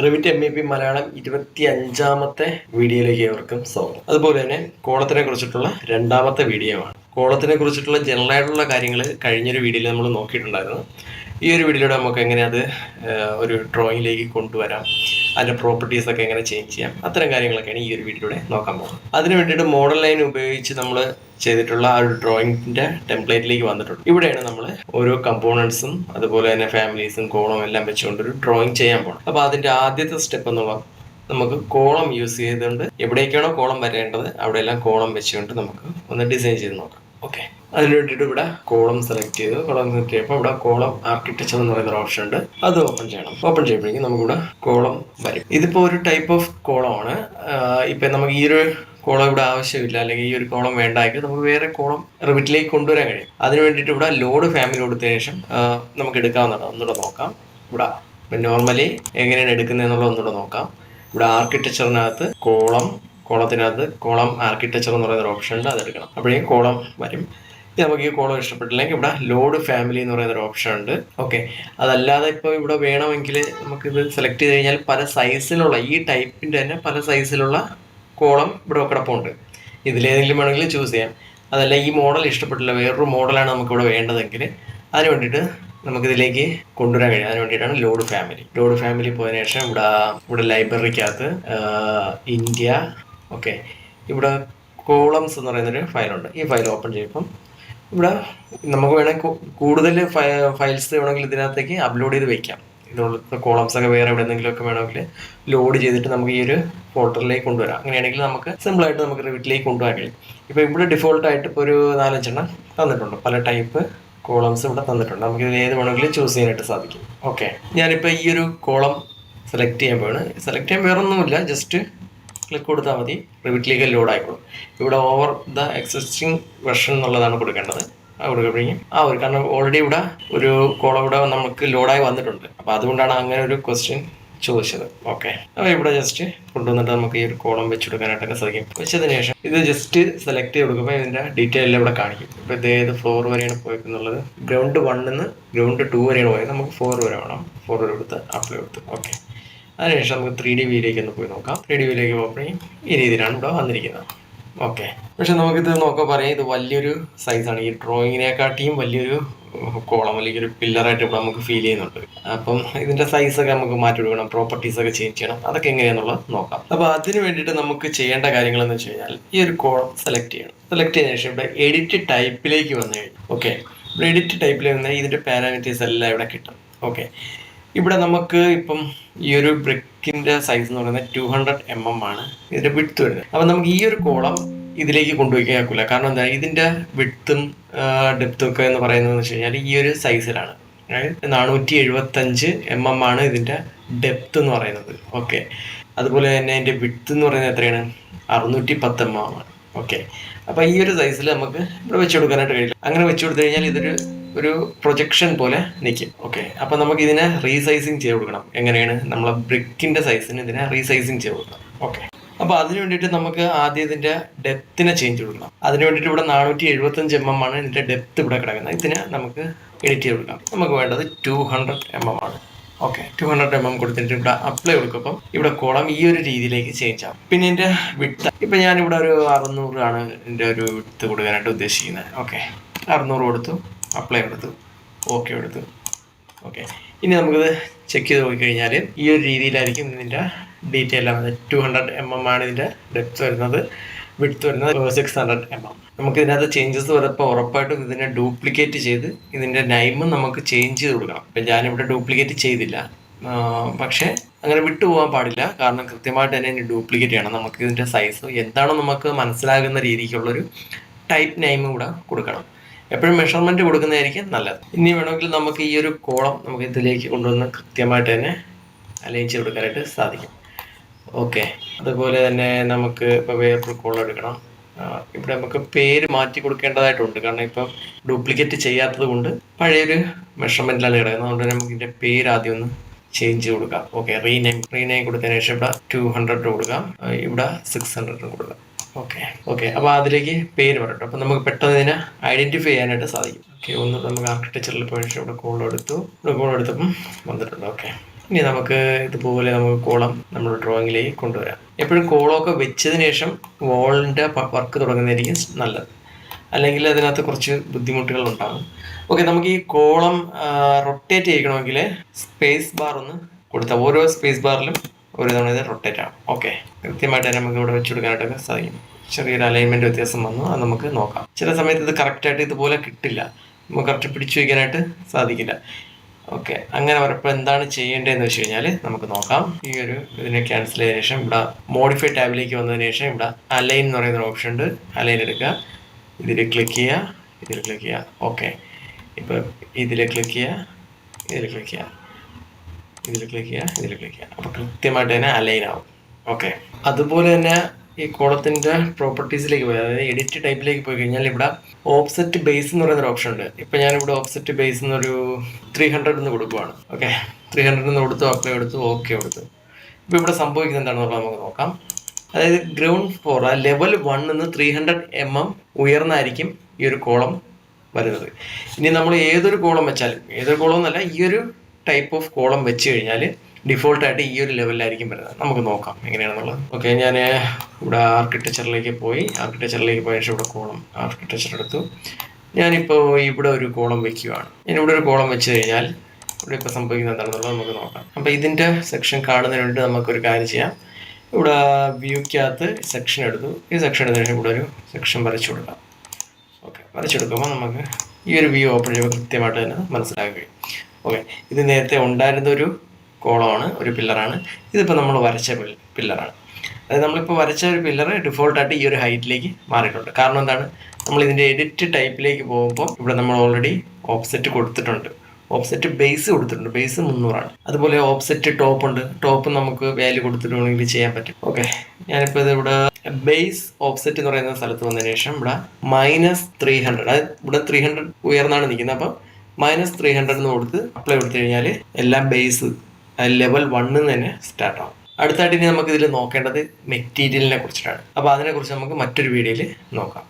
Revit MEP Malayalam 25ാമത്തെ വീഡിയോയിലേക്ക് ഏവർക്കും സ്വാഗതം. അതുപോലെ തന്നെ കോളത്തിനെ കുറിച്ചിട്ടുള്ള രണ്ടാമത്തെ വീഡിയോ ആണ്. കോളത്തിനെ കുറിച്ചിട്ടുള്ള ജനറൽ ആയിട്ടുള്ള കാര്യങ്ങൾ കഴിഞ്ഞൊരു വീഡിയോയിൽ നമ്മൾ നോക്കിയിട്ടുണ്ടായിരുന്നു. ഈ ഒരു വീഡിയോയിലൂടെ നമുക്ക് എങ്ങനെ അത് ഒരു ഡ്രോയിങ്ങിലേക്ക് കൊണ്ടുവരാം, അതിൻ്റെ പ്രോപ്പർട്ടീസ് ഒക്കെ എങ്ങനെ ചേഞ്ച് ചെയ്യാം, അത്തരം കാര്യങ്ങളൊക്കെയാണ് ഈ ഒരു വീഡിയോയിലൂടെ നോക്കാൻ പോകുന്നത്. അതിന് വേണ്ടിയിട്ട് മോഡൽ ലൈൻ ഉപയോഗിച്ച് നമ്മൾ ചെയ്തിട്ടുള്ള ആ ഒരു ഡ്രോയിങ്ങിന്റെ ടെംപ്ലേറ്റിലേക്ക് വന്നിട്ടുണ്ട്. ഇവിടെയാണ് നമ്മൾ ഓരോ കമ്പോണൻസും അതുപോലെ തന്നെ ഫാമിലീസും കോളം എല്ലാം വെച്ചുകൊണ്ട് ഒരു ഡ്രോയിങ് ചെയ്യാൻ പോകണം. അപ്പോൾ അതിന്റെ ആദ്യത്തെ സ്റ്റെപ്പ് എന്നുള്ള നമുക്ക് കോളം യൂസ് ചെയ്തുകൊണ്ട് എവിടേക്കാണോ കോളം വരേണ്ടത് അവിടെയെല്ലാം കോളം വെച്ചുകൊണ്ട് നമുക്ക് ഒന്ന് ഡിസൈൻ ചെയ്ത് നോക്കാം. ഓക്കെ, അതിന് വേണ്ടിയിട്ട് ഇവിടെ കോളം സെലക്ട് ചെയ്ത് കോളം സെലക്ട് ചെയ്യുമ്പോൾ ഇവിടെ കോളം ആർക്കിടെക്ചർ എന്ന് പറയുന്ന ഒരു ഓപ്ഷൻ ഉണ്ട്. അത് ഓപ്പൺ ചെയ്യണം. ഓപ്പൺ ചെയ്യുമ്പോഴേക്കും നമുക്കിവിടെ കോളം വരും. ഇതിപ്പോൾ ഒരു ടൈപ്പ് ഓഫ് കോളമാണ്. ഇപ്പം നമുക്ക് ഈ ഒരു കോളം ഇവിടെ ആവശ്യമില്ല, അല്ലെങ്കിൽ ഈ ഒരു കോളം വേണ്ടായെങ്കിൽ നമുക്ക് വേറെ കോളം റിവിറ്റിലേക്ക് കൊണ്ടുവരാൻ കഴിയും. അതിന് വേണ്ടിയിട്ട് ഇവിടെ ലോഡ് ഫാമിലി കൊടുത്തതിന് ശേഷം നമുക്ക് എടുക്കാവുന്നതാണ്. ഒന്നുകൂടെ നോക്കാം. ഇവിടെ നോർമലി എങ്ങനെയാണ് എടുക്കുന്നത് എന്നുള്ളത് ഒന്നുകൂടെ നോക്കാം. ഇവിടെ ആർക്കിടെക്ചറിനകത്ത് കോളത്തിനകത്ത് കോളം ആർക്കിടെക്ചർ എന്ന് പറയുന്ന ഒരു ഓപ്ഷൻ ഉണ്ട്, അതെടുക്കണം. അപ്പോഴേക്കും കോളം വരും. നമുക്ക് ഈ കോളം ഇഷ്ടപ്പെട്ടില്ലെങ്കിൽ ഇവിടെ ലോഡ് ഫാമിലി എന്ന് പറയുന്ന ഒരു ഓപ്ഷൻ ഉണ്ട്. ഓക്കെ, അതല്ലാതെ ഇപ്പോൾ ഇവിടെ വേണമെങ്കിൽ നമുക്കിത് സെലക്ട് ചെയ്ത് കഴിഞ്ഞാൽ പല സൈസിലുള്ള ഈ ടൈപ്പിൻ്റെ തന്നെ പല സൈസിലുള്ള കോളം ഇവിടെ കിടപ്പുണ്ട്. ഇതിലേതെങ്കിലും വേണമെങ്കിൽ ചൂസ് ചെയ്യാം. അതല്ല ഈ മോഡൽ ഇഷ്ടപ്പെട്ടില്ല, വേറൊരു മോഡലാണ് നമുക്കിവിടെ വേണ്ടതെങ്കിൽ അതിന് വേണ്ടിയിട്ട് നമുക്കിതിലേക്ക് കൊണ്ടുവരാൻ കഴിയും. അതിന് വേണ്ടിയിട്ടാണ് ലോഡ് ഫാമിലി പോയതിനു ശേഷം ഇവിടെ ലൈബ്രറിക്കകത്ത് ഇന്ത്യ, ഓക്കെ, ഇവിടെ കോളംസ് എന്ന് പറയുന്നൊരു ഫയലുണ്ട്. ഈ ഫയൽ ഓപ്പൺ ചെയ്യുമ്പം ഇവിടെ നമുക്ക് വേണമെങ്കിൽ കൂടുതൽ ഫയൽസ് വേണമെങ്കിൽ ഇതിനകത്തേക്ക് അപ്ലോഡ് ചെയ്ത് വെക്കാം. ഇതുള്ള കോളംസ് ഒക്കെ വേറെ എവിടെ എന്തെങ്കിലുമൊക്കെ വേണമെങ്കിൽ ലോഡ് ചെയ്തിട്ട് നമുക്ക് ഈ ഒരു ഫോൾഡറിലേക്ക് കൊണ്ടുവരാം. അങ്ങനെയാണെങ്കിൽ നമുക്ക് സിമ്പിളായിട്ട് നമുക്ക് റിവിറ്റിലേക്ക് കൊണ്ടുപോകാൻ കഴിയും. ഇപ്പോൾ ഇവിടെ ഡിഫോൾട്ടായിട്ട് ഇപ്പോൾ ഒരു 4-5 എണ്ണം തന്നിട്ടുണ്ട്. പല ടൈപ്പ് കോളംസ് ഇവിടെ തന്നിട്ടുണ്ട്. നമുക്ക് ഇത് ഏത് വേണമെങ്കിലും ചൂസ് ചെയ്യാനായിട്ട് സാധിക്കും. ഓക്കെ, ഞാനിപ്പോൾ ഈ ഒരു കോളം സെലക്ട് ചെയ്യാൻ വേറൊന്നുമില്ല, ജസ്റ്റ് ക്ലിക്ക് കൊടുത്താൽ മതി, റിവിറ്റിലേക്ക് ലോഡ് ആയിക്കോളും. ഇവിടെ ഓവർ ദ എക്സിസ്റ്റിംഗ് വെർഷൻ എന്നുള്ളതാണ് കൊടുക്കേണ്ടത്. കൊടുക്കുമ്പോഴേക്കും കാരണം ഓൾറെഡി ഇവിടെ ഒരു കോളം ഇവിടെ നമുക്ക് ലോഡായി വന്നിട്ടുണ്ട്. അപ്പോൾ അതുകൊണ്ടാണ് അങ്ങനെ ഒരു ക്വസ്റ്റ്യൻ ചോദിച്ചത്. ഓക്കെ, അപ്പോൾ ഇവിടെ ജസ്റ്റ് കൊണ്ടുവന്നിട്ട് നമുക്ക് ഈ ഒരു കോളം വെച്ച് കൊടുക്കാനായിട്ടൊക്കെ സാധിക്കും. വെച്ചതിന് ശേഷം ഇത് ജസ്റ്റ് സെലക്ട് ചെയ്ത് കൊടുക്കുമ്പോൾ ഇതിൻ്റെ ഡീറ്റെയിൽ എല്ലാം ഇവിടെ കാണിക്കും. ഇപ്പോൾ ഇത് ഏത് ഫ്ലോർ വരെയാണ് പോയിട്ടുള്ളത്, ഗ്രൗണ്ട് 1 നിന്ന് ഗ്രൗണ്ട് 2 വരെയാണ് പോയത്. നമുക്ക് 4 വരെ വേണം. 4 വരെ കൊടുത്ത് അപ്ലൈ കൊടുത്ത് ഓക്കെ. അതിനുശേഷം നമുക്ക് 3D വ്യൂയിലേക്ക് ഒന്ന് പോയി നോക്കാം. 3D വ്യൂയിലേക്ക് പോകുമ്പോഴേക്കും ഈ രീതിയിലാണ് ഇവിടെ വന്നിരിക്കുന്നത്. ഓക്കെ, പക്ഷെ നമുക്കിത് നോക്കാൻ പറയാം, ഇത് വലിയൊരു സൈസാണ്. ഈ ഡ്രോയിങ്ങിനെക്കാട്ടിയും വലിയൊരു കോളം അല്ലെങ്കിൽ ഒരു പില്ലറായിട്ട് ഇവിടെ നമുക്ക് ഫീൽ ചെയ്യുന്നുണ്ട്. അപ്പം ഇതിന്റെ സൈസൊക്കെ നമുക്ക് മാറ്റി കൊടുക്കണം, പ്രോപ്പർട്ടീസൊക്കെ ചേഞ്ച് ചെയ്യണം. അതൊക്കെ എങ്ങനെയാണെന്നുള്ളത് നോക്കാം. അപ്പോൾ അതിന് വേണ്ടിയിട്ട് നമുക്ക് ചെയ്യേണ്ട കാര്യങ്ങൾ എന്ന് വെച്ച് കഴിഞ്ഞാൽ ഈ ഒരു കോളം സെലക്ട് ചെയ്യണം. സെലക്ട് ചെയ്തതിനു ശേഷം ഇവിടെ എഡിറ്റ് ടൈപ്പിലേക്ക് വന്നു കഴിഞ്ഞു. ഓക്കെ, ഇവിടെ എഡിറ്റ് ടൈപ്പിൽ വന്നാൽ ഇതിന്റെ പാരാമീറ്റേഴ്സ് എല്ലാം ഇവിടെ കിട്ടും. ഓക്കെ, ഇവിടെ നമുക്ക് ഇപ്പം ഈ ഒരു ബ്രിക്കിന്റെ സൈസ് എന്ന് പറയുന്നത് 200 mm ആണ് ഇതിന്റെ വിഡ്ത്ത് വരുന്നത്. അപ്പം നമുക്ക് ഈ ഒരു കോളം ഇതിലേക്ക് കൊണ്ടുപോയി ആക്കില്ല. കാരണം എന്താ, ഇതിന്റെ വിഡ്ത്തും ഡെപ്തും ഒക്കെ എന്ന് പറയുന്നത് വെച്ച് കഴിഞ്ഞാൽ ഈ ഒരു സൈസിലാണ്. 475 mm ആണ് ഇതിന്റെ ഡെപ്ത് എന്ന് പറയുന്നത്. ഓക്കെ, അതുപോലെ തന്നെ അതിന്റെ വിഡ്ത്ത് എന്ന് പറയുന്നത് എത്രയാണ്, 610 mm ആണ്. ഓക്കെ, അപ്പം ഈ ഒരു സൈസിൽ നമുക്ക് ഇവിടെ വെച്ച് കൊടുക്കാനായിട്ട് കഴിയില്ല. അങ്ങനെ വെച്ച് കൊടുത്തു കഴിഞ്ഞാൽ ഒരു പ്രൊജക്ഷൻ പോലെ നിൽക്കും. ഓക്കെ, അപ്പം നമുക്ക് ഇതിനെ റീസൈസിങ് ചെയ്ത് കൊടുക്കണം. എങ്ങനെയാണ്, നമ്മളെ ബ്രിക്കിന്റെ സൈസിന് ഇതിനെ റീസൈസിങ് ചെയ്ത് കൊടുക്കണം. ഓക്കെ, അപ്പോൾ അതിന് വേണ്ടിയിട്ട് നമുക്ക് ആദ്യം ഇതിന്റെ ഡെപ്തിനെ ചേഞ്ച് കൊടുക്കണം. അതിന് വേണ്ടിയിട്ട് ഇവിടെ 475 mm ആണ് ഇതിന്റെ ഡെപ്ത് ഇവിടെ കിടക്കുന്നത്. ഇതിനെ നമുക്ക് എഡിറ്റ് ചെയ്ത് കൊടുക്കാം. നമുക്ക് വേണ്ടത് 200 mm ആണ്. ഓക്കെ, 200 mm കൊടുത്തിട്ട് ഇവിടെ അപ്ലൈ കൊടുക്കുമ്പം ഇവിടെ കോളം ഈ ഒരു രീതിയിലേക്ക് ചേഞ്ച് ആവും. പിന്നെ ഇതിന്റെ വിഡ്ത്ത് ഇപ്പം ഞാനിവിടെ ഒരു 600 ആണ് ഇതിന്റെ ഒരു വിഡ്ത്ത് കൊടുക്കാനായിട്ട് ഉദ്ദേശിക്കുന്നത്. ഓക്കെ, 600 കൊടുത്തു, അപ്ലൈ കൊടുത്തു, ഓക്കെ കൊടുത്തു. ഓക്കെ, ഇനി നമുക്കിത് ചെക്ക് ചെയ്ത് നോക്കിക്കഴിഞ്ഞാൽ ഈ ഒരു രീതിയിലായിരിക്കും ഇതിൻ്റെ ഡീറ്റെയിൽ ആവുന്നത്. 200 mm ആണ് ഇതിൻ്റെ ഡെപ്ത് വരുന്നത്, വിഡ്ത്ത് വരുന്നത് 600 mm. നമുക്ക് ഇതിനകത്ത് ചേഞ്ചസ് വരുമ്പോൾ ഉറപ്പായിട്ടും ഇതിനെ ഡ്യൂപ്ലിക്കേറ്റ് ചെയ്ത് ഇതിൻ്റെ നൈമും നമുക്ക് ചേഞ്ച് ചെയ്ത് കൊടുക്കണം. ഇപ്പം ഞാനിവിടെ ഡ്യൂപ്ലിക്കേറ്റ് ചെയ്തില്ല, പക്ഷേ അങ്ങനെ വിട്ടുപോകാൻ പാടില്ല. കാരണം കൃത്യമായിട്ട് തന്നെ ഡ്യൂപ്ലിക്കേറ്റ് ചെയ്യണം. നമുക്ക് ഇതിൻ്റെ സൈസ് എന്താണോ നമുക്ക് മനസ്സിലാകുന്ന രീതിക്കുള്ളൊരു ടൈപ്പ് നൈമും ഇവിടെ കൊടുക്കണം. എപ്പോഴും മെഷർമെൻറ്റ് കൊടുക്കുന്നതായിരിക്കും നല്ലത്. ഇനി വേണമെങ്കിൽ നമുക്ക് ഈ ഒരു കോളം നമുക്ക് ഇതിലേക്ക് കൊണ്ടുവന്ന് കൃത്യമായിട്ട് തന്നെ അലൈൻ ചെയ്ത് കൊടുക്കാനായിട്ട് സാധിക്കും. ഓക്കെ, അതുപോലെ തന്നെ നമുക്ക് ഇപ്പോൾ വേറൊരു കോളം എടുക്കണം. ഇവിടെ നമുക്ക് പേര് മാറ്റി കൊടുക്കേണ്ടതായിട്ടുണ്ട്. കാരണം ഇപ്പം ഡ്യൂപ്ലിക്കേറ്റ് ചെയ്യാത്തത് കൊണ്ട് പഴയൊരു മെഷർമെൻറ്റിലാണ് കിടക്കുന്നത്. അതുകൊണ്ട് നമുക്ക് ഇതിൻ്റെ പേര് ആദ്യം ഒന്ന് ചേഞ്ച് ചെയ്ത് കൊടുക്കാം. ഓക്കെ, റീനെയിം കൊടുത്തതിന് ശേഷം ഇവിടെ 200 കൊടുക്കാം, ഇവിടെ 600 കൊടുക്കാം. ഓക്കെ, അപ്പോൾ അതിലേക്ക് പേര് പറയട്ടെ. അപ്പോൾ നമുക്ക് പെട്ടെന്ന് ഇതിനെ ഐഡന്റിഫൈ ചെയ്യാനായിട്ട് സാധിക്കും. ഓക്കെ, ഒന്ന് നമുക്ക് ആർക്കിടെക്ചറിൽ പോയ ശേഷം ഇവിടെ കോളം എടുത്തപ്പം വന്നിട്ടുണ്ട്. ഓക്കെ, ഇനി നമുക്ക് ഇതുപോലെ നമുക്ക് കോളം നമ്മൾ ഡ്രോയിങ്ങിലേക്ക് കൊണ്ടുവരാം. എപ്പോഴും കോളമൊക്കെ വെച്ചതിന് ശേഷം വോളിൻ്റെ വർക്ക് തുടങ്ങുന്നതായിരിക്കും നല്ലത്, അല്ലെങ്കിൽ അതിനകത്ത് കുറച്ച് ബുദ്ധിമുട്ടുകൾ ഉണ്ടാകും. ഓക്കെ, നമുക്ക് ഈ കോളം റൊട്ടേറ്റ് ചെയ്യണമെങ്കിൽ സ്പേസ് ബാർ ഒന്ന് കൊടുത്താൽ ഓരോ സ്പേസ് ബാറിലും ഒരു തവണ ഇത് റൊട്ടേറ്റ് ആവും. ഓക്കെ, കൃത്യമായിട്ട് തന്നെ നമുക്ക് ഇവിടെ വെച്ച് കൊടുക്കാനായിട്ടൊക്കെ സാധിക്കും. ചെറിയൊരു അലൈൻമെൻറ്റ് വ്യത്യാസം വന്നു, അത് നമുക്ക് നോക്കാം. ചില സമയത്ത് ഇത് കറക്റ്റായിട്ട് ഇതുപോലെ കിട്ടില്ല, നമുക്ക് കറക്റ്റ് പിടിച്ചു വയ്ക്കാനായിട്ട് സാധിക്കില്ല. ഓക്കെ, അങ്ങനെ വരപ്പോൾ എന്താണ് ചെയ്യേണ്ടതെന്ന് വെച്ച് കഴിഞ്ഞാൽ നമുക്ക് നോക്കാം. ഈ ഒരു ഇതിനെ ക്യാൻസൽ ചെയ്തതിനു ശേഷം ഇവിടെ മോഡിഫൈ ടാബിലേക്ക് വന്നതിന് ശേഷം ഇവിടെ അലൈൻ എന്ന് പറയുന്ന ഓപ്ഷൻ ഉണ്ട്. അലൈൻ എടുക്കുക, ഇതിൽ ക്ലിക്ക് ചെയ്യുക, ഇതിൽ ക്ലിക്ക് ചെയ്യുക. ഓക്കെ, ഇപ്പോൾ ഇതിൽ ക്ലിക്ക് ചെയ്യുക, ഇതിൽ ക്ലിക്ക് ചെയ്യുക, ഇതിൽ ക്ലിക്ക് ചെയ്യുക, ഇതിൽ ക്ലിക്ക് ചെയ്യുക. അപ്പോൾ കൃത്യമായിട്ട് തന്നെ അലൈൻ ആവും. ഓക്കെ, അതുപോലെ തന്നെ ഈ കോളത്തിൻ്റെ പ്രോപ്പർട്ടീസിലേക്ക് പോയി, അതായത് എഡിറ്റ് ടൈപ്പിലേക്ക് പോയി കഴിഞ്ഞാൽ ഇവിടെ ഓഫ്സെറ്റ് ബേസ് എന്ന് പറയുന്നൊരു ഓപ്ഷൻ ഉണ്ട്. ഇപ്പം ഞാനിവിടെ ഓഫ്സെറ്റ് ബേസ് എന്നൊരു 300 എന്ന് കൊടുക്കുവാണ്. ഓക്കെ, 300 എന്ന് കൊടുത്തു, അപ്ലൈ കൊടുത്തു, ഓക്കെ കൊടുത്തു. ഇപ്പോൾ ഇവിടെ സംഭവിക്കുന്നത് എന്താണെന്നുള്ളത് നമുക്ക് നോക്കാം. അതായത് ഗ്രൗണ്ട് ഫ്ലോർ ലെവൽ 1 നിന്ന് 300 mm ഉയർന്നായിരിക്കും ഈ ഒരു കോളം വരുന്നത്. ഇനി നമ്മൾ ഏതൊരു കോളം വെച്ചാലും, ഏതൊരു കോളം എന്നല്ല, ഈ ഒരു ടൈപ്പ് ഓഫ് കോളം വെച്ച് കഴിഞ്ഞാൽ ഡിഫോൾട്ടായിട്ട് ഈ ഒരു ലെവലിലായിരിക്കും വരുന്നത്. നമുക്ക് നോക്കാം എങ്ങനെയാണെന്നുള്ളത്. ഓക്കെ, ഞാൻ ഇവിടെ ആർക്കിടെക്ചറിലേക്ക് പോയി ശേഷം ഇവിടെ കോളം ആർക്കിടെക്ചർ എടുത്തു. ഞാനിപ്പോൾ ഇവിടെ ഒരു കോളം വെക്കുകയാണ്. ഞാനിവിടെ ഒരു കോളം വെച്ച് കഴിഞ്ഞാൽ ഇവിടെ ഇപ്പോൾ സംഭവിക്കുന്നത് എന്താണെന്നുള്ളത് നമുക്ക് നോക്കാം. അപ്പോൾ ഇതിൻ്റെ സെക്ഷൻ കാണുന്നതിന് വേണ്ടി നമുക്കൊരു കാര്യം ചെയ്യാം. ഇവിടെ വ്യൂക്കകത്ത് സെക്ഷൻ എടുത്തു. ഈ സെക്ഷൻ എടുത്തതിന് ശേഷം ഇവിടെ ഒരു സെക്ഷൻ വരച്ചു കൊടുക്കാം. ഓക്കെ, വരച്ചെടുക്കുമ്പോൾ നമുക്ക് ഈ ഒരു വ്യൂ ഓപ്പൺ ചെയ്യുമ്പോൾ കൃത്യമായിട്ട് തന്നെ മനസ്സിലാക്കി കഴിയും. ഓക്കെ, ഇത് നേരത്തെ ഉണ്ടായിരുന്ന ഒരു കോളമാണ്, ഒരു പില്ലറാണ്. ഇതിപ്പോൾ നമ്മൾ വരച്ച പില്ലറാണ്. അതായത് നമ്മളിപ്പോൾ വരച്ച ഒരു പില്ലർ ഡിഫോൾട്ടായിട്ട് ഈ ഒരു ഹൈറ്റിലേക്ക് മാറിയിട്ടുണ്ട്. കാരണം എന്താണ്, നമ്മൾ ഇതിൻ്റെ എഡിറ്റ് ടൈപ്പിലേക്ക് പോകുമ്പോൾ ഇവിടെ നമ്മൾ ഓൾറെഡി ഓഫ്സെറ്റ് കൊടുത്തിട്ടുണ്ട്. ഓഫ്സെറ്റ് ബേസ് കൊടുത്തിട്ടുണ്ട്, ബേസ് 300 ആണ്. അതുപോലെ ഓഫ്സെറ്റ് ടോപ്പ് ഉണ്ട്, ടോപ്പ് നമുക്ക് വാല്യൂ കൊടുത്തിട്ട് വേണമെങ്കിൽ ചെയ്യാൻ പറ്റും. ഓക്കെ, ഞാനിപ്പോൾ ഇത് ഇവിടെ ബേസ് ഓഫ്സെറ്റ് എന്ന് പറയുന്ന സ്ഥലത്ത് വന്നതിന് ശേഷം ഇവിടെ -300, അതായത് ഇവിടെ 300 ഉയർന്നാണ് നിൽക്കുന്നത്. അപ്പം -300 എന്ന് കൊടുത്ത് അപ്ലൈ കൊടുത്തു കഴിഞ്ഞാൽ എല്ലാം ബേസ് ലെവൽ 1 തന്നെ സ്റ്റാർട്ട് ആവും. അടുത്തായിട്ട് ഇനി നമുക്ക് ഇതിൽ നോക്കേണ്ടത് മെറ്റീരിയലിനെ കുറിച്ചിട്ടാണ്. അപ്പോൾ അതിനെക്കുറിച്ച് നമുക്ക് മറ്റൊരു വീഡിയോയിൽ നോക്കാം.